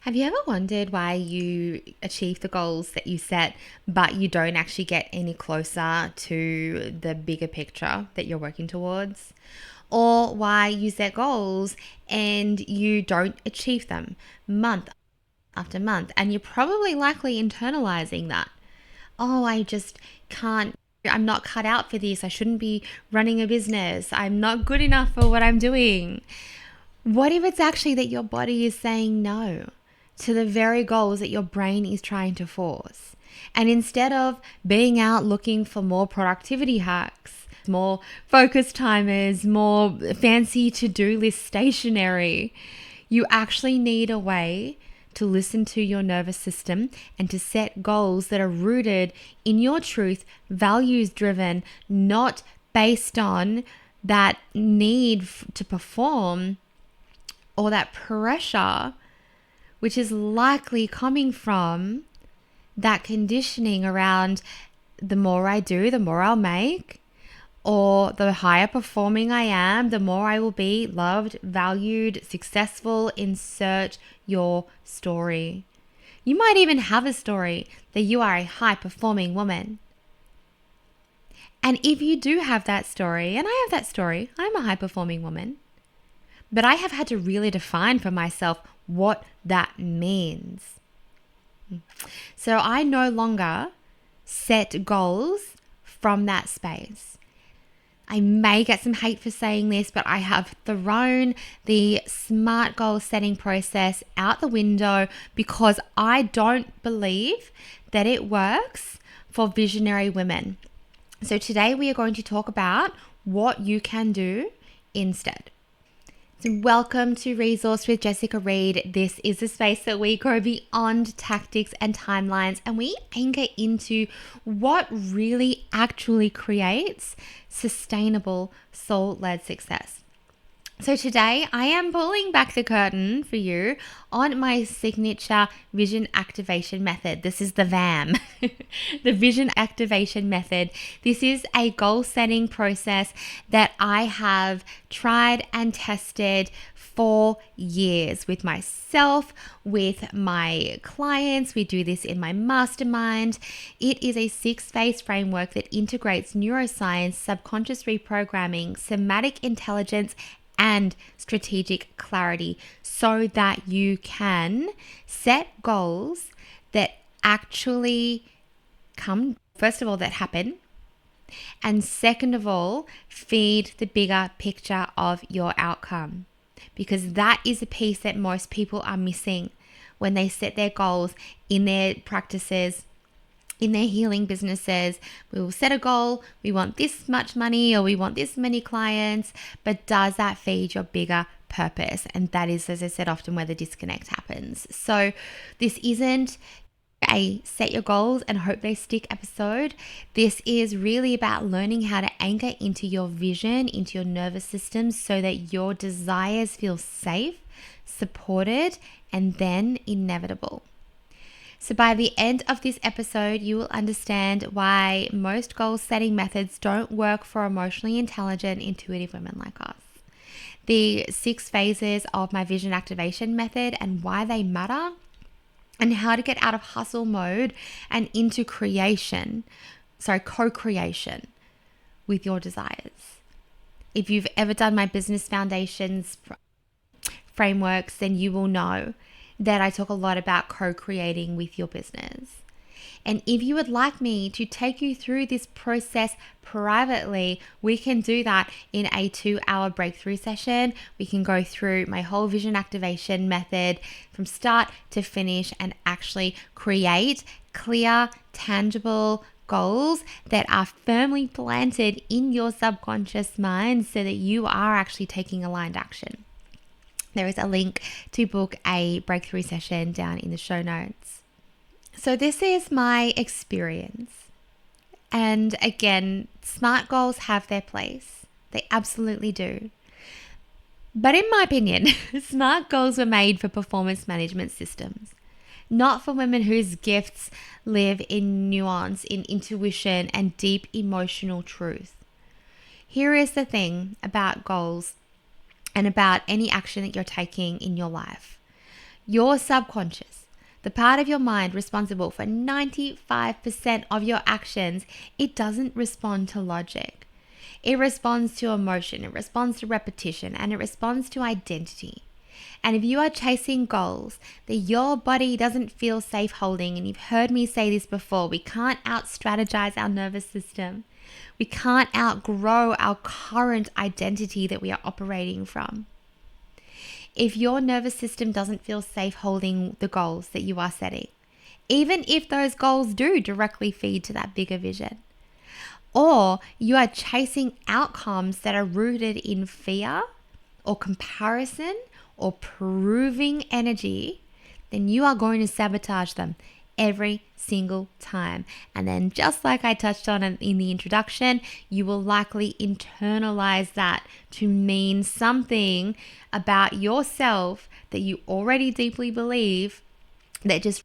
Have you ever wondered why you achieve the goals that you set, but you don't actually get any closer to the bigger picture that you're working towards? Or why you set goals and you don't achieve them month after month, and you're probably likely internalizing that. Oh, I just can't. I'm not cut out for this. I shouldn't be running a business. I'm not good enough for what I'm doing. What if it's actually that your body is saying no to the very goals that your brain is trying to force? And instead of being out looking for more productivity hacks, more focus timers, more fancy to-do list stationery, you actually need a way to listen to your nervous system and to set goals that are rooted in your truth, values driven, not based on that need to perform or that pressure, which is likely coming from that conditioning around the more I do, the more I'll make, or the higher performing I am, the more I will be loved, valued, successful. Insert your story. You might even have a story that you are a high performing woman. And if you do have that story, and I have that story, I'm a high performing woman, but I have had to really define for myself what that means. So I no longer set goals from that space. I may get some hate for saying this, but I have thrown the SMART goal setting process out the window because I don't believe that it works for visionary women. So today we are going to talk about what you can do instead. So welcome to Resource with Jessica Reed. This is a space that we go beyond tactics and timelines, and we anchor into what really actually creates sustainable soul-led success. So today I am pulling back the curtain for you on my signature vision activation method. This is the VAM, the vision activation method. This is a goal setting process that I have tried and tested for years with myself, with my clients. We do this in my mastermind. It is a 6-phase framework that integrates neuroscience, subconscious reprogramming, somatic intelligence, and strategic clarity so that you can set goals that actually come, first of all, that happen, and second of all, feed the bigger picture of your outcome. Because that is a piece that most people are missing when they set their goals in their practices, in their healing businesses. We will set a goal, we want this much money or we want this many clients, but does that feed your bigger purpose? And that is, as I said, often where the disconnect happens. So this isn't a set your goals and hope they stick episode. This is really about learning how to anchor into your vision, into your nervous system, so that your desires feel safe, supported, and then inevitable. So by the end of this episode, you will understand why most goal setting methods don't work for emotionally intelligent, intuitive women like us. The 6 phases of my vision activation method and why they matter, and how to get out of hustle mode and into co-creation with your desires. If you've ever done my business foundations frameworks, then you will know that I talk a lot about co-creating with your business. And if you would like me to take you through this process privately, we can do that in a 2-hour breakthrough session. We can go through my whole vision activation method from start to finish and actually create clear, tangible goals that are firmly planted in your subconscious mind so that you are actually taking aligned action. There is a link to book a breakthrough session down in the show notes. So this is my experience. And again, SMART goals have their place. They absolutely do. But in my opinion, SMART goals were made for performance management systems, not for women whose gifts live in nuance, in intuition, and deep emotional truth. Here is the thing about goals and about any action that you're taking in your life. Your subconscious, the part of your mind responsible for 95% of your actions, it doesn't respond to logic. It responds to emotion, it responds to repetition, and it responds to identity. And if you are chasing goals that your body doesn't feel safe holding, and you've heard me say this before, we can't out-strategize our nervous system. We can't outgrow our current identity that we are operating from. If your nervous system doesn't feel safe holding the goals that you are setting, even if those goals do directly feed to that bigger vision, or you are chasing outcomes that are rooted in fear or comparison or proving energy, then you are going to sabotage them every single time. And then, just like I touched on in the introduction, you will likely internalize that to mean something about yourself that you already deeply believe, that just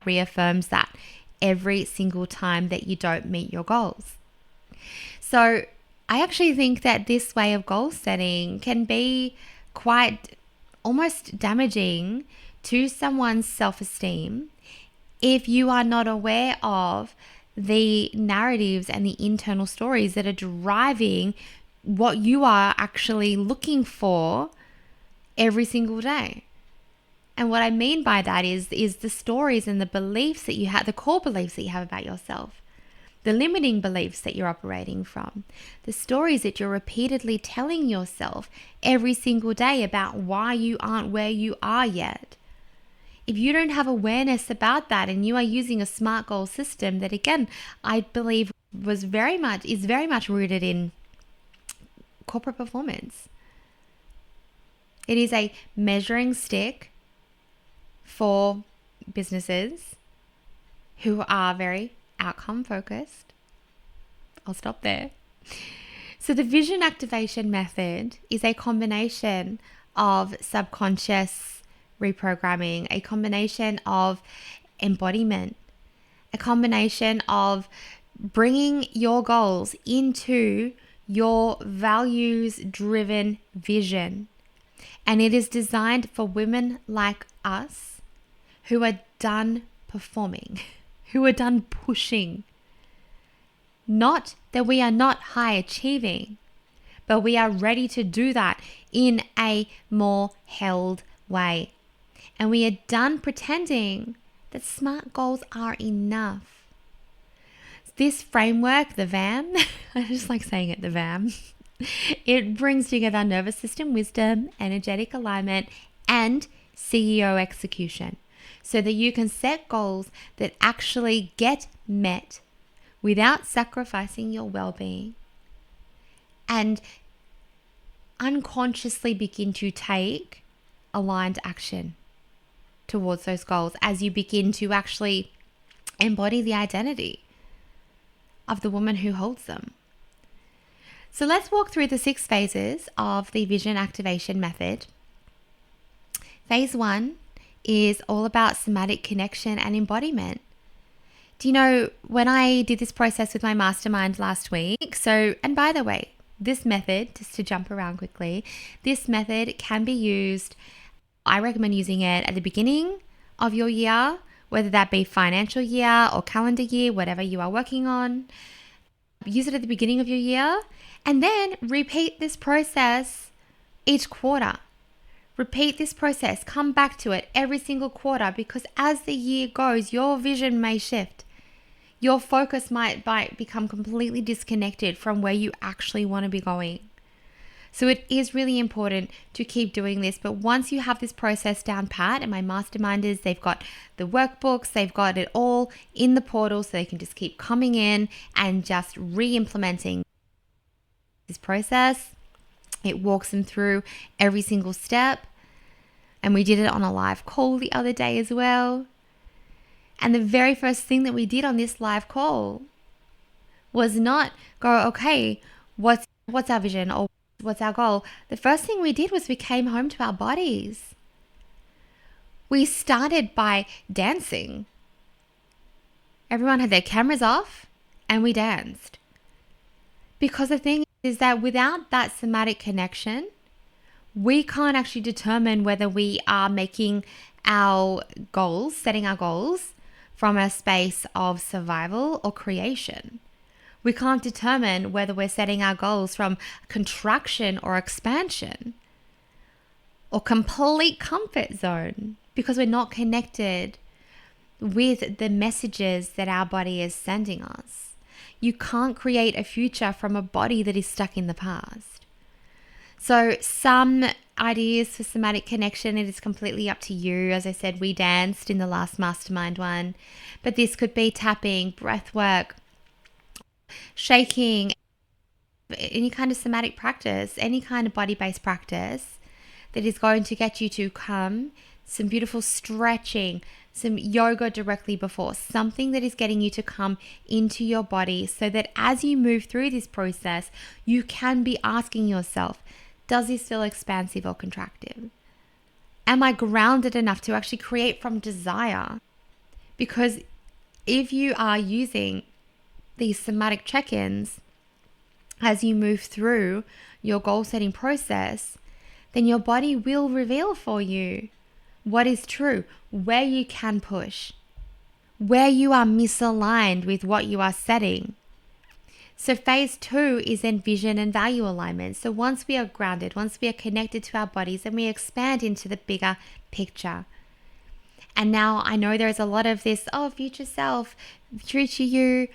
reaffirms that every single time that you don't meet your goals. So I actually think that this way of goal setting can be quite almost damaging to someone's self-esteem if you are not aware of the narratives and the internal stories that are driving what you are actually looking for every single day. And what I mean by that is the stories and the beliefs that you have, the core beliefs that you have about yourself, the limiting beliefs that you're operating from, the stories that you're repeatedly telling yourself every single day about why you aren't where you are yet. If you don't have awareness about that, and you are using a SMART goal system that, again, I believe is very much rooted in corporate performance. It is a measuring stick for businesses who are very outcome focused. I'll stop there. So the vision activation method is a combination of subconscious reprogramming, a combination of embodiment, a combination of bringing your goals into your values-driven vision. And it is designed for women like us who are done performing, who are done pushing. Not that we are not high achieving, but we are ready to do that in a more held way. And we are done pretending that SMART goals are enough. This framework, the VAM, I just like saying it, the VAM, it brings together nervous system wisdom, energetic alignment, and CEO execution, so that you can set goals that actually get met without sacrificing your well-being, and unconsciously begin to take aligned action towards those goals as you begin to actually embody the identity of the woman who holds them. So let's walk through the 6 phases of the vision activation method. Phase 1 is all about somatic connection and embodiment. Do you know, when I did this process with my mastermind last week, and by the way, this method, just to jump around quickly, this method can be used, I recommend using it at the beginning of your year, whether that be financial year or calendar year, whatever you are working on. Use it at the beginning of your year, and then repeat this process each quarter. Repeat this process, come back to it every single quarter, because as the year goes, your vision may shift. Your focus might become completely disconnected from where you actually want to be going. So it is really important to keep doing this. But once you have this process down pat, and my masterminders, they've got the workbooks, they've got it all in the portal, so they can just keep coming in and just re-implementing this process. It walks them through every single step. And we did it on a live call the other day as well. And the very first thing that we did on this live call was not go, okay, what's our vision or what's our goal? The first thing we did was we came home to our bodies. We started by dancing. Everyone had their cameras off and we danced. Because the thing is that without that somatic connection, We can't actually determine whether we are making our goals, setting our goals from a space of survival or creation. We can't determine whether we're setting our goals from contraction or expansion or complete comfort zone, because we're not connected with the messages that our body is sending us. You can't create a future from a body that is stuck in the past. So some ideas for somatic connection, it is completely up to you. As I said, we danced in the last mastermind one, but this could be tapping, breath work, shaking, any kind of somatic practice, any kind of body-based practice that is going to get you to come, some beautiful stretching, some yoga directly before, something that is getting you to come into your body so that as you move through this process, you can be asking yourself, does this feel expansive or contractive? Am I grounded enough to actually create from desire? Because if you are using these somatic check-ins as you move through your goal setting process, then your body will reveal for you what is true, where you can push, where you are misaligned with what you are setting. So phase 2 is then vision and value alignment. So once we are grounded, once we are connected to our bodies, then we expand into the bigger picture. And now I know there's a lot of this, future self, future you,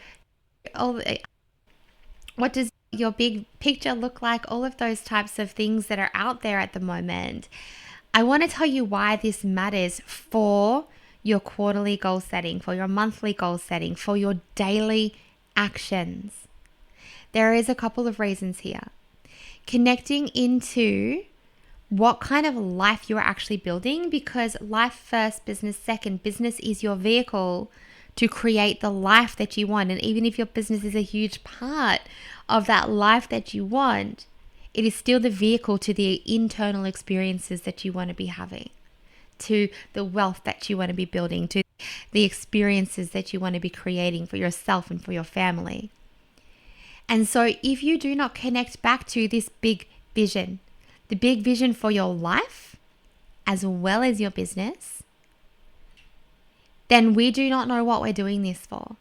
what does your big picture look like? All of those types of things that are out there at the moment. I want to tell you why this matters for your quarterly goal setting, for your monthly goal setting, for your daily actions. There is a couple of reasons here. Connecting into what kind of life you are actually building, because life first, business second. Business is your vehicle to create the life that you want. And even if your business is a huge part of that life that you want, it is still the vehicle to the internal experiences that you want to be having, to the wealth that you want to be building, to the experiences that you want to be creating for yourself and for your family. And so if you do not connect back to this big vision, the big vision for your life as well as your business, then we do not know what we're doing this for.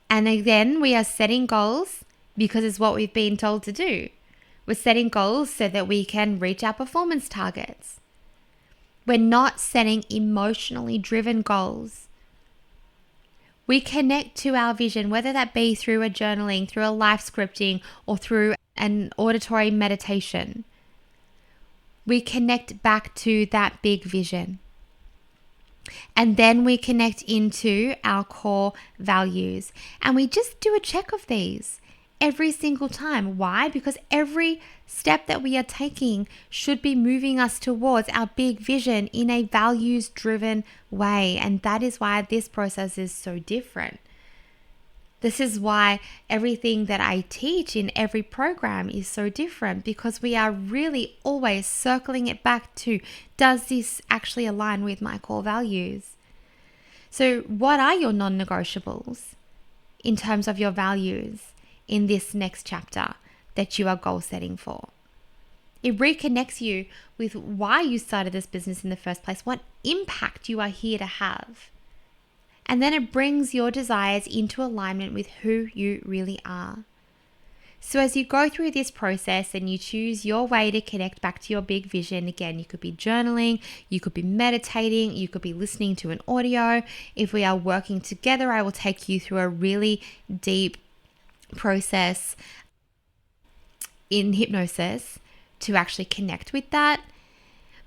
And again, we are setting goals because it's what we've been told to do. We're setting goals so that we can reach our performance targets. We're not setting emotionally driven goals. We connect to our vision, whether that be through a journaling, through a life scripting, or through an auditory meditation. We connect back to that big vision. And then we connect into our core values. And we just do a check of these every single time. Why? Because every step that we are taking should be moving us towards our big vision in a values-driven way. And that is why this process is so different. This is why everything that I teach in every program is so different, because we are really always circling it back to, does this actually align with my core values? So what are your non-negotiables in terms of your values in this next chapter that you are goal setting for? It reconnects you with why you started this business in the first place, what impact you are here to have. And then it brings your desires into alignment with who you really are. So as you go through this process and you choose your way to connect back to your big vision, again, you could be journaling, you could be meditating, you could be listening to an audio. If we are working together, I will take you through a really deep process in hypnosis to actually connect with that.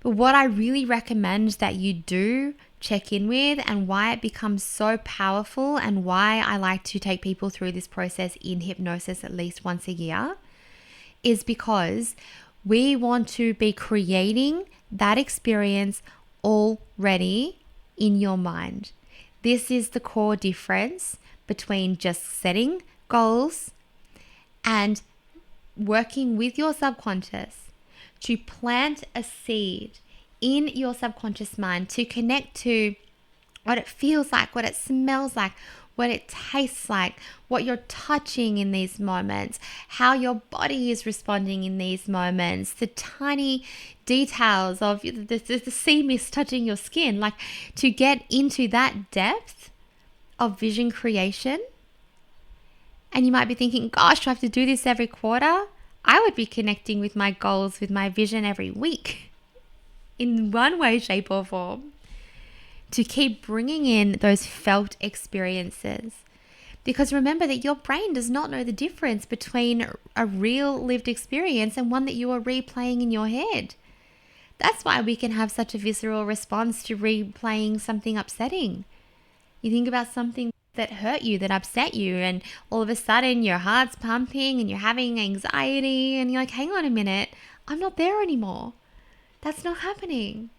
But what I really recommend that you do check in with, and why it becomes so powerful, and why I like to take people through this process in hypnosis at least once a year, is because we want to be creating that experience already in your mind. This is the core difference between just setting goals and working with your subconscious to plant a seed in your subconscious mind to connect to what it feels like, what it smells like, what it tastes like, what you're touching in these moments, how your body is responding in these moments, the tiny details of the sea mist touching your skin, like to get into that depth of vision creation. And you might be thinking, gosh, do I have to do this every quarter? I would be connecting with my goals, with my vision every week in one way, shape, or form, to keep bringing in those felt experiences. Because remember that your brain does not know the difference between a real lived experience and one that you are replaying in your head. That's why we can have such a visceral response to replaying something upsetting. You think about something that hurt you, that upset you, and all of a sudden your heart's pumping and you're having anxiety and you're like, hang on a minute, I'm not there anymore. That's not happening.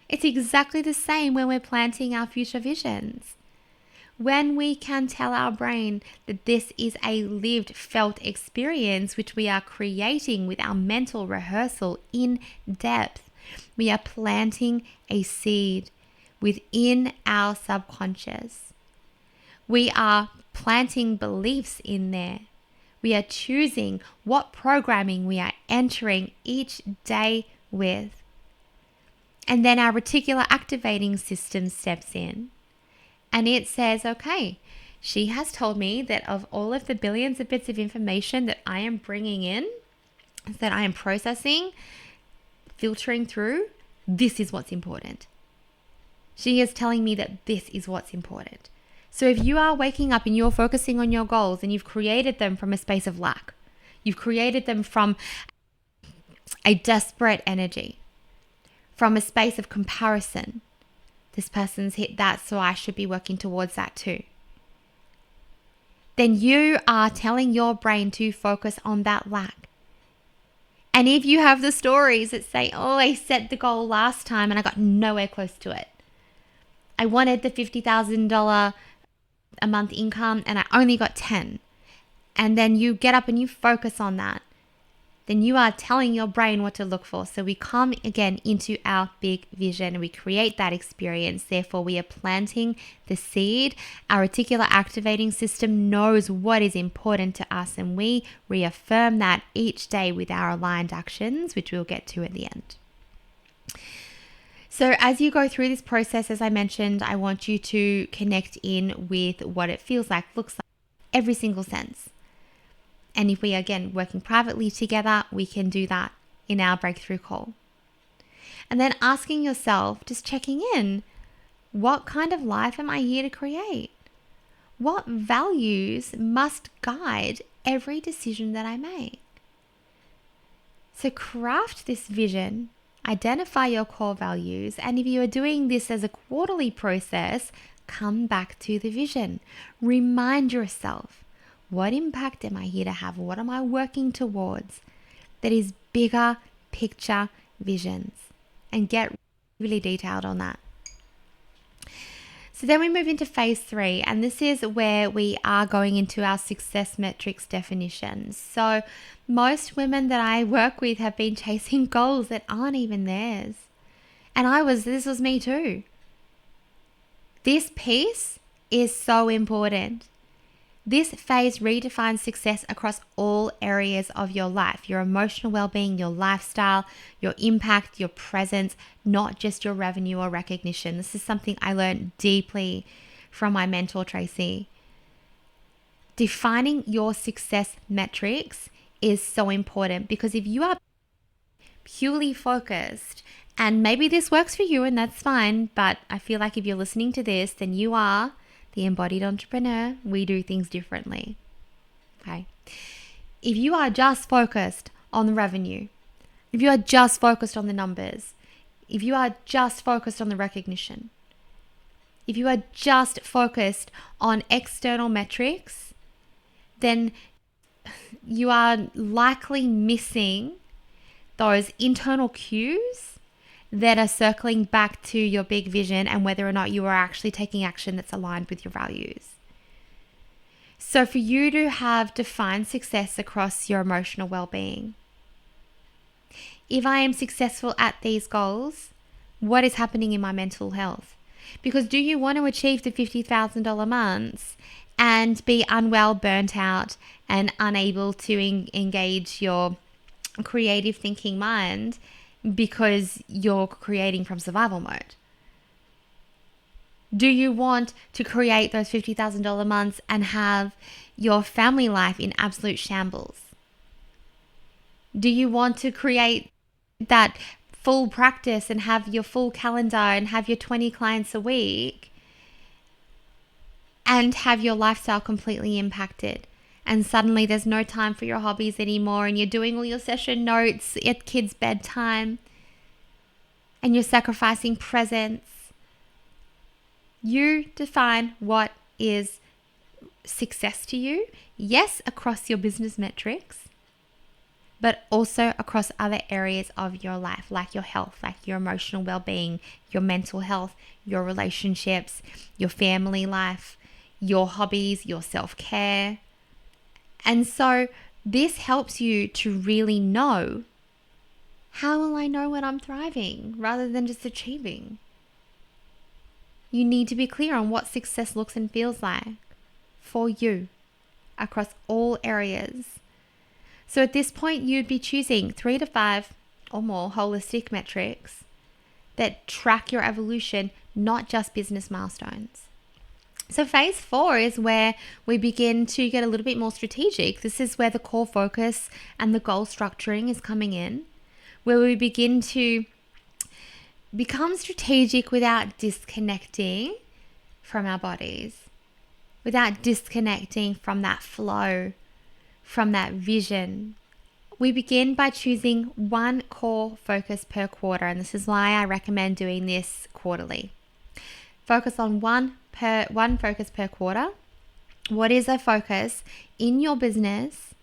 It's exactly the same when we're planting our future visions. When we can tell our brain that this is a lived, felt experience which we are creating with our mental rehearsal in depth, we are planting a seed within our subconscious. We are planting beliefs in there. We are choosing what programming we are entering each day with. And then our reticular activating system steps in and it says, okay, she has told me that of all of the billions of bits of information that I am bringing in, that I am processing, filtering through, this is what's important. She is telling me that this is what's important. So if you are waking up and you're focusing on your goals and you've created them from a space of lack, you've created them from a desperate energy, from a space of comparison, this person's hit that, so I should be working towards that too, then you are telling your brain to focus on that lack. And if you have the stories that say, oh, I set the goal last time and I got nowhere close to it. I wanted the $50,000 a month income and I only got 10. And then you get up and you focus on that. Then you are telling your brain what to look for. So we come again into our big vision and we create that experience. Therefore, we are planting the seed. Our reticular activating system knows what is important to us and we reaffirm that each day with our aligned actions, which we'll get to at the end. So as you go through this process, as I mentioned, I want you to connect in with what it feels like, looks like, every single sense. And if we are, again, working privately together, we can do that in our breakthrough call. And then asking yourself, just checking in, what kind of life am I here to create? What values must guide every decision that I make? So craft this vision, identify your core values, and if you are doing this as a quarterly process, come back to the vision. Remind yourself, what impact am I here to have? What am I working towards? That is bigger picture visions, and get really detailed on that. So then we move into phase 3, and this is where we are going into our success metrics definitions. So most women that I work with have been chasing goals that aren't even theirs. And this was me too. This piece is so important. This phase redefines success across all areas of your life, your emotional well-being, your lifestyle, your impact, your presence, not just your revenue or recognition. This is something I learned deeply from my mentor, Tracy. Defining your success metrics is so important, because if you are purely focused, and maybe this works for you and that's fine, but I feel like if you're listening to this, then you are the embodied entrepreneur. We do things differently. Okay. If you are just focused on the revenue, if you are just focused on the numbers, if you are just focused on the recognition, if you are just focused on external metrics, then you are likely missing those internal cues that are circling back to your big vision and whether or not you are actually taking action that's aligned with your values. So for you to have defined success across your emotional well-being, if I am successful at these goals, what is happening in my mental health? Because do you want to achieve the $50,000 months and be unwell, burnt out, and unable to engage your creative thinking mind because you're creating from survival mode? Do you want to create those $50,000 months and have your family life in absolute shambles? Do you want to create that full practice and have your full calendar and have your 20 clients a week and have your lifestyle completely impacted? And suddenly there's no time for your hobbies anymore, and you're doing all your session notes at kids' bedtime, and you're sacrificing presents. You define what is success to you, yes, across your business metrics, but also across other areas of your life, like your health, like your emotional well-being, your mental health, your relationships, your family life, your hobbies, your self-care. And so this helps you to really know, how will I know when I'm thriving rather than just achieving? You need to be clear on what success looks and feels like for you across all areas. So at this point, you'd be choosing 3 to 5 or more holistic metrics that track your evolution, not just business milestones. So phase 4 is where we begin to get a little bit more strategic. This is where the core focus and the goal structuring is coming in, where we begin to become strategic without disconnecting from our bodies, without disconnecting from that flow, from that vision. We begin by choosing one core focus per quarter, and this is why I recommend doing this quarterly. Focus on one focus per quarter. What is a focus in your business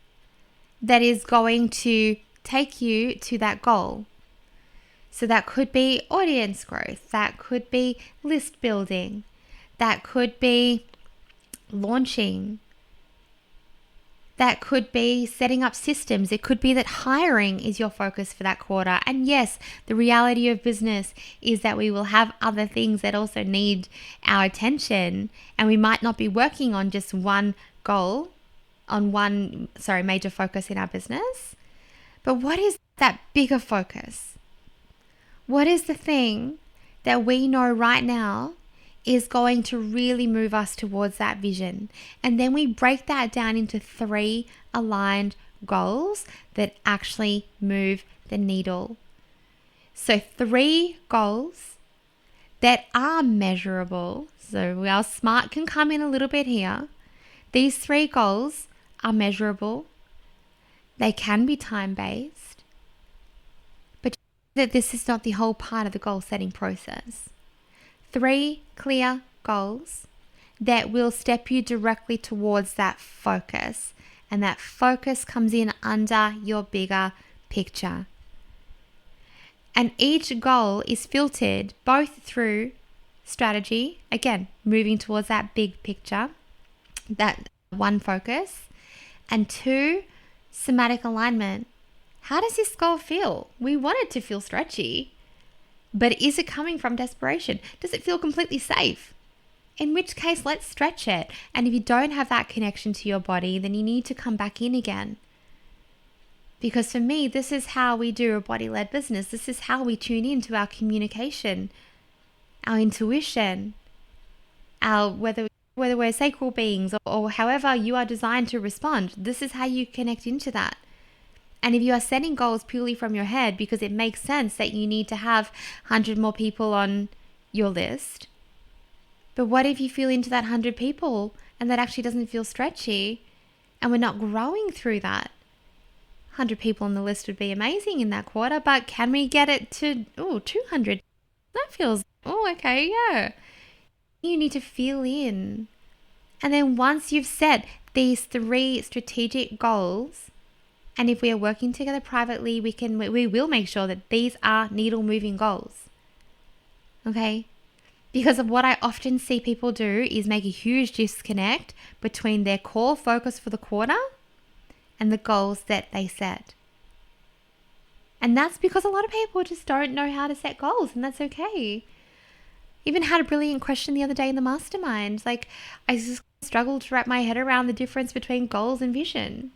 that is going to take you to that goal? So that could be audience growth, that could be list building, that could be launching, that could be setting up systems. It could be that hiring is your focus for that quarter. And yes, the reality of business is that we will have other things that also need our attention, and we might not be working on just one goal, on one major focus in our business. But what is that bigger focus? What is the thing that we know right now is going to really move us towards that vision? And then we break that down into 3 aligned goals that actually move the needle. So 3 goals that are measurable. So our SMART can come in a little bit here. These 3 goals are measurable. They can be time-based. But that this is not the whole part of the goal setting process. 3 clear goals that will step you directly towards that focus. And that focus comes in under your bigger picture. And each goal is filtered both through strategy, again, moving towards that big picture, that one focus, and 2, somatic alignment. How does this goal feel? We want it to feel stretchy. But is it coming from desperation? Does it feel completely safe? In which case, let's stretch it. And if you don't have that connection to your body, then you need to come back in again. Because for me, this is how we do a body-led business. This is how we tune into our communication, our intuition, our whether we're sacral beings or however you are designed to respond. This is how you connect into that. And if you are setting goals purely from your head because it makes sense that you need to have 100 more people on your list, but what if you feel into that 100 people and that actually doesn't feel stretchy and we're not growing through that? 100 people on the list would be amazing in that quarter, but can we get it to 200? That feels, okay, yeah. You need to feel in. And then once you've set these 3 strategic goals, and if we are working together privately, we will make sure that these are needle moving goals. Okay? Because of what I often see people do is make a huge disconnect between their core focus for the quarter and the goals that they set. And that's because a lot of people just don't know how to set goals, and that's okay. Even had a brilliant question the other day in the mastermind. Like, I just struggled to wrap my head around the difference between goals and vision.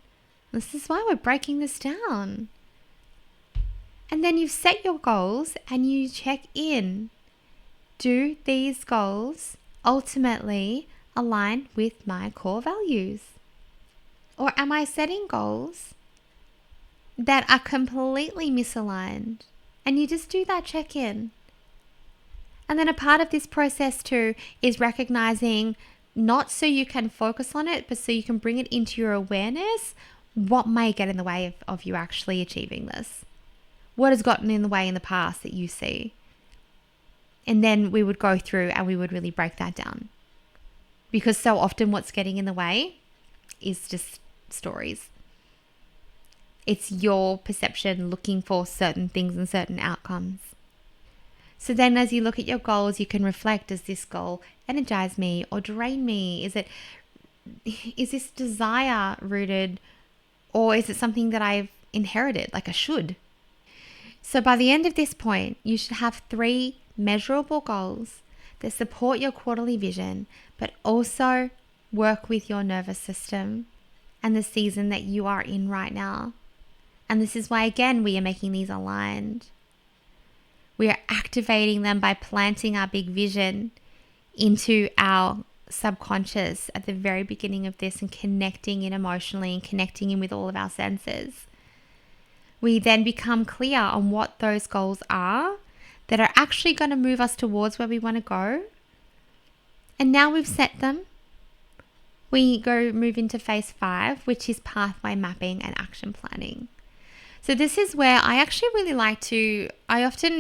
This is why we're breaking this down. And then you've set your goals and you check in. Do these goals ultimately align with my core values? Or am I setting goals that are completely misaligned? And you just do that check-in. And then a part of this process too is recognizing, not so you can focus on it, but so you can bring it into your awareness, what may get in the way of you actually achieving this. What has gotten in the way in the past that you see? And then we would go through and we would really break that down. Because so often what's getting in the way is just stories. It's your perception looking for certain things and certain outcomes. So then as you look at your goals, you can reflect, does this goal energize me or drain me? Is this desire rooted, or is it something that I've inherited, like I should? So by the end of this point, you should have 3 measurable goals that support your quarterly vision, but also work with your nervous system and the season that you are in right now. And this is why, again, we are making these aligned. We are activating them by planting our big vision into our subconscious at the very beginning of this and connecting in emotionally and connecting in with all of our senses. We then become clear on what those goals are that are actually going to move us towards where we want to go. And now we've set them, we move into phase 5, which is pathway mapping and action planning. So this is where I actually really like to,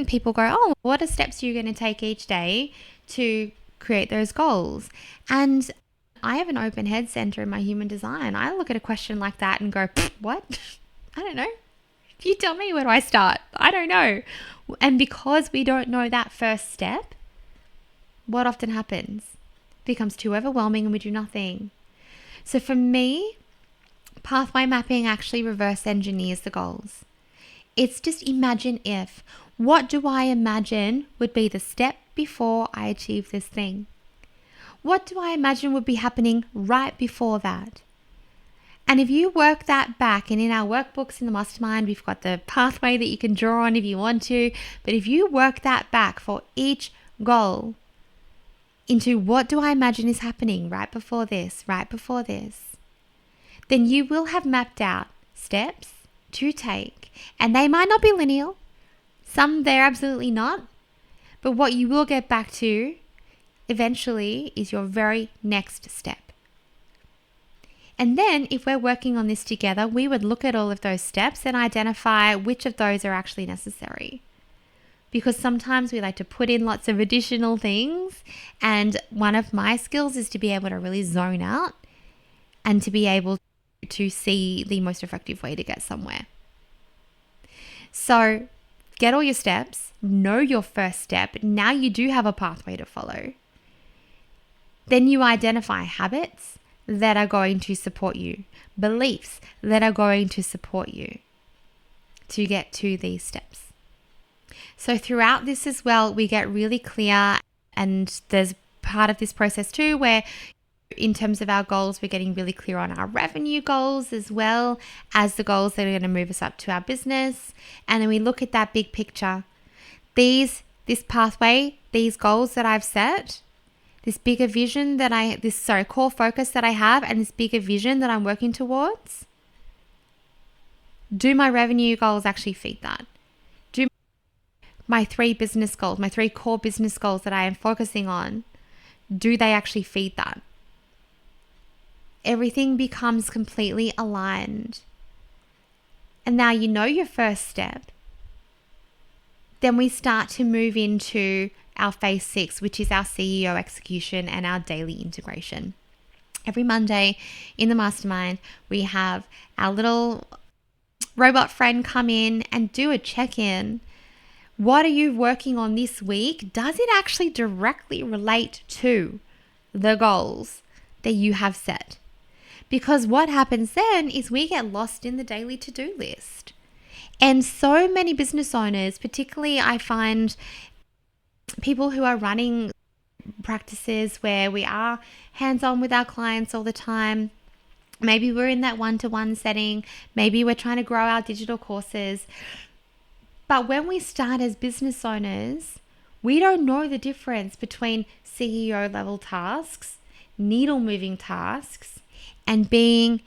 people go, oh, what are steps you're going to take each day to create those goals? And I have an open head center in my human design. I look at a question like that and go, what? I don't know. You tell me, where do I start? I don't know. And because we don't know that first step, what often happens? It becomes too overwhelming and we do nothing. So for me, pathway mapping actually reverse engineers the goals. It's just imagine if. What do I imagine would be the step before I achieve this thing? What do I imagine would be happening right before that? And if you work that back, and in our workbooks in the mastermind, we've got the pathway that you can draw on if you want to, but if you work that back for each goal into what do I imagine is happening right before this, then you will have mapped out steps to take. And they might not be linear. Some they're absolutely not. But what you will get back to eventually is your very next step. And then if we're working on this together, we would look at all of those steps and identify which of those are actually necessary. Because sometimes we like to put in lots of additional things. And one of my skills is to be able to really zone out and to be able to see the most effective way to get somewhere. So get all your steps, know your first step. Now you do have a pathway to follow. Then you identify habits that are going to support you, beliefs that are going to support you to get to these steps. So throughout this as well, we get really clear, and there's part of this process too where in terms of our goals, we're getting really clear on our revenue goals as well as the goals that are going to move us up to our business. And then we look at that big picture. This pathway, these goals that I've set, this bigger vision core focus that I have, and this bigger vision that I'm working towards, do my revenue goals actually feed that? Do my 3 business goals, my 3 core business goals that I am focusing on, do they actually feed that? Everything becomes completely aligned. And now you know your first step. Then we start to move into our phase 6, which is our CEO execution and our daily integration. Every Monday in the mastermind, we have our little robot friend come in and do a check-in. What are you working on this week? Does it actually directly relate to the goals that you have set? Because what happens then is we get lost in the daily to-do list. And so many business owners, particularly I find people who are running practices where we are hands-on with our clients all the time. Maybe we're in that one-to-one setting. Maybe we're trying to grow our digital courses. But when we start as business owners, we don't know the difference between CEO level tasks, needle moving tasks, and being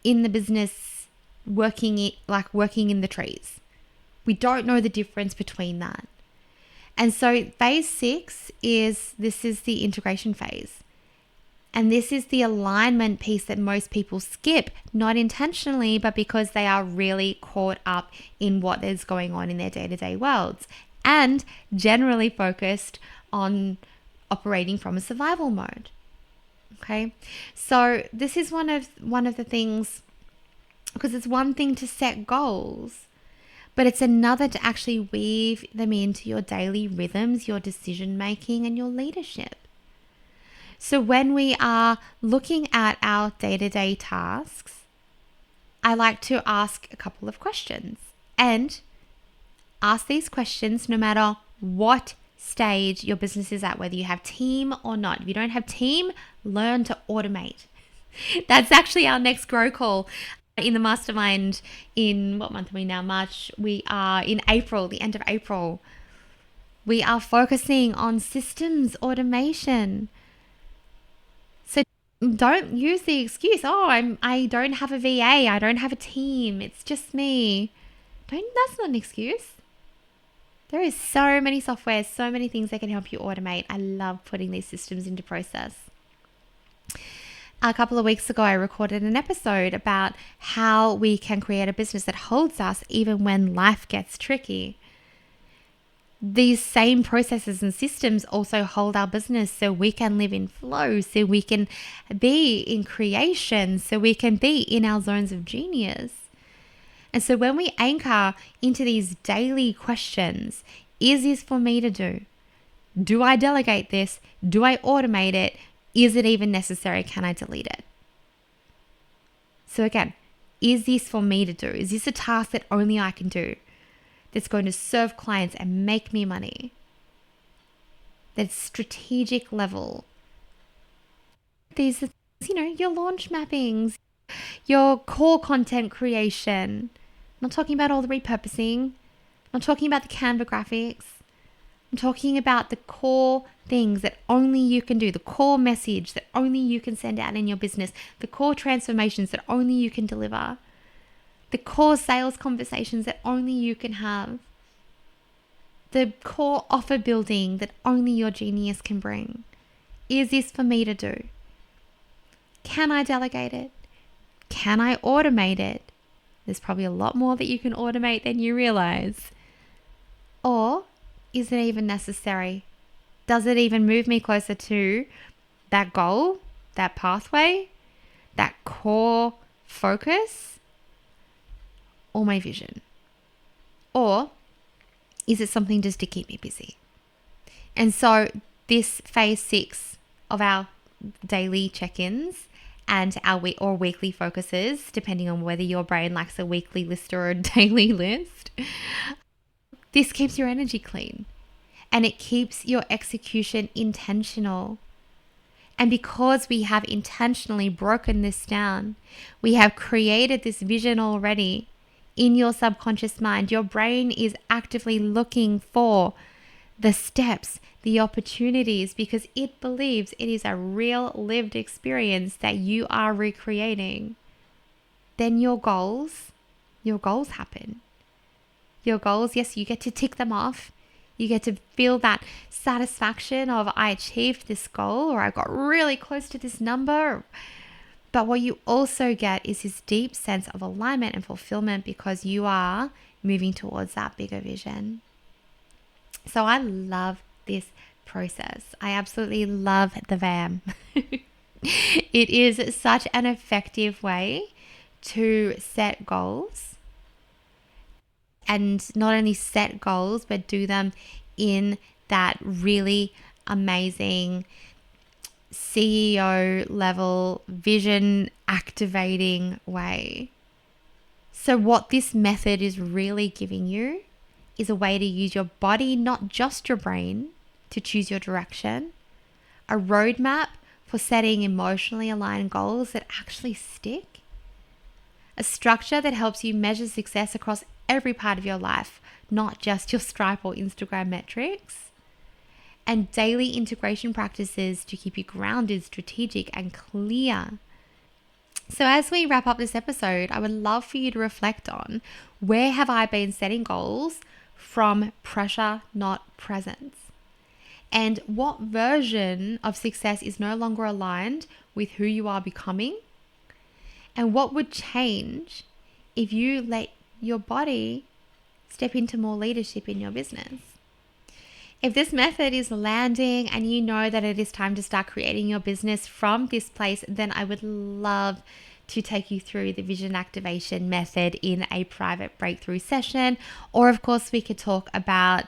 in the business working in the trees. We don't know the difference between that. And so phase 6 is the integration phase. And this is the alignment piece that most people skip, not intentionally, but because they are really caught up in what is going on in their day-to-day worlds and generally focused on operating from a survival mode. Okay? So this is one of the things, because it's one thing to set goals, but it's another to actually weave them into your daily rhythms, your decision making, and your leadership. So when we are looking at our day-to-day tasks, I like to ask a couple of questions, and ask these questions no matter what stage your business is at, whether you have team or not. If you don't have team, learn to automate. That's actually our next grow call in the mastermind. In what month are we now? March. We are in April, the end of April. We are focusing on systems automation. So don't use the excuse, I don't have a VA, I don't have a team, it's just me. That's not an excuse. There is so many softwares, so many things that can help you automate. I love putting these systems into process. A couple of weeks ago, I recorded an episode about how we can create a business that holds us even when life gets tricky. These same processes and systems also hold our business so we can live in flow, so we can be in creation, so we can be in our zones of genius. And so when we anchor into these daily questions, is this for me to do? Do I delegate this? Do I automate it? Is it even necessary? Can I delete it? So again, is this for me to do? Is this a task that only I can do, that's going to serve clients and make me money? That's strategic level. These are, your launch mappings, your core content creation. I'm not talking about all the repurposing. I'm not talking about the Canva graphics. I'm talking about the core things that only you can do, the core message that only you can send out in your business, the core transformations that only you can deliver, the core sales conversations that only you can have, the core offer building that only your genius can bring. Is this for me to do? Can I delegate it? Can I automate it? There's probably a lot more that you can automate than you realize. Or is it even necessary? Does it even move me closer to that goal, that pathway, that core focus, or my vision? Or is it something just to keep me busy? And so this phase 6 of our daily check-ins and our weekly focuses, depending on whether your brain likes a weekly list or a daily list, this keeps your energy clean and it keeps your execution intentional. And because we have intentionally broken this down, we have created this vision already in your subconscious mind. Your brain is actively looking for the steps, the opportunities, because it believes it is a real lived experience that you are recreating. Then your goals happen. Your goals, yes, you get to tick them off. You get to feel that satisfaction of, I achieved this goal, or I got really close to this number. But what you also get is this deep sense of alignment and fulfillment because you are moving towards that bigger vision. So I love this process. I absolutely love the VAM. It is such an effective way to set goals, and not only set goals, but do them in that really amazing CEO level vision activating way. So what this method is really giving you is a way to use your body, not just your brain, to choose your direction, a roadmap for setting emotionally aligned goals that actually stick, a structure that helps you measure success across every part of your life, not just your Stripe or Instagram metrics, and daily integration practices to keep you grounded, strategic, and clear. So as we wrap up this episode, I would love for you to reflect on, where have I been setting goals from pressure, not presence? And what version of success is no longer aligned with who you are becoming? And what would change if you let your body step into more leadership in your business? If this method is landing and you know that it is time to start creating your business from this place, then I would love to take you through the vision activation method in a private breakthrough session. Or of course, we could talk about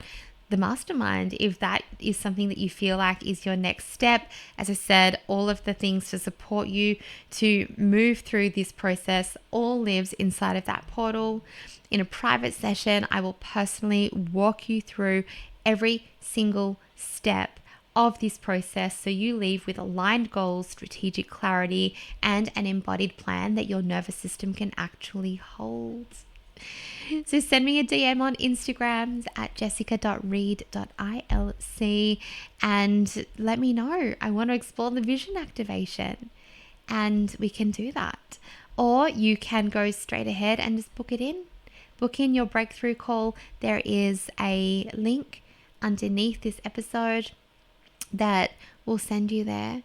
the mastermind if that is something that you feel like is your next step. As I said, all of the things to support you to move through this process all lives inside of that portal. In a private session, I will personally walk you through every single step of this process so you leave with aligned goals, strategic clarity, and an embodied plan that your nervous system can actually hold. So send me a DM on Instagram at jessica.reed.ilc and let me know. I want to explore the vision activation and we can do that. Or you can go straight ahead and just book it in. Book in your breakthrough call. There is a link underneath this episode that will send you there.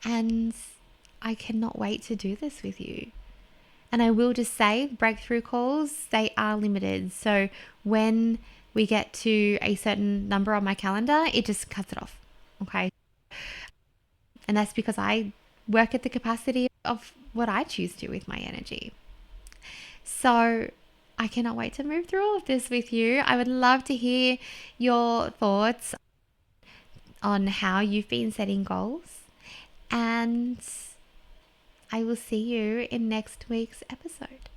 And I cannot wait to do this with you. And I will just say, breakthrough calls, they are limited. So when we get to a certain number on my calendar, it just cuts it off. Okay. And that's because I work at the capacity of what I choose to with my energy. So I cannot wait to move through all of this with you. I would love to hear your thoughts on how you've been setting goals. And I will see you in next week's episode.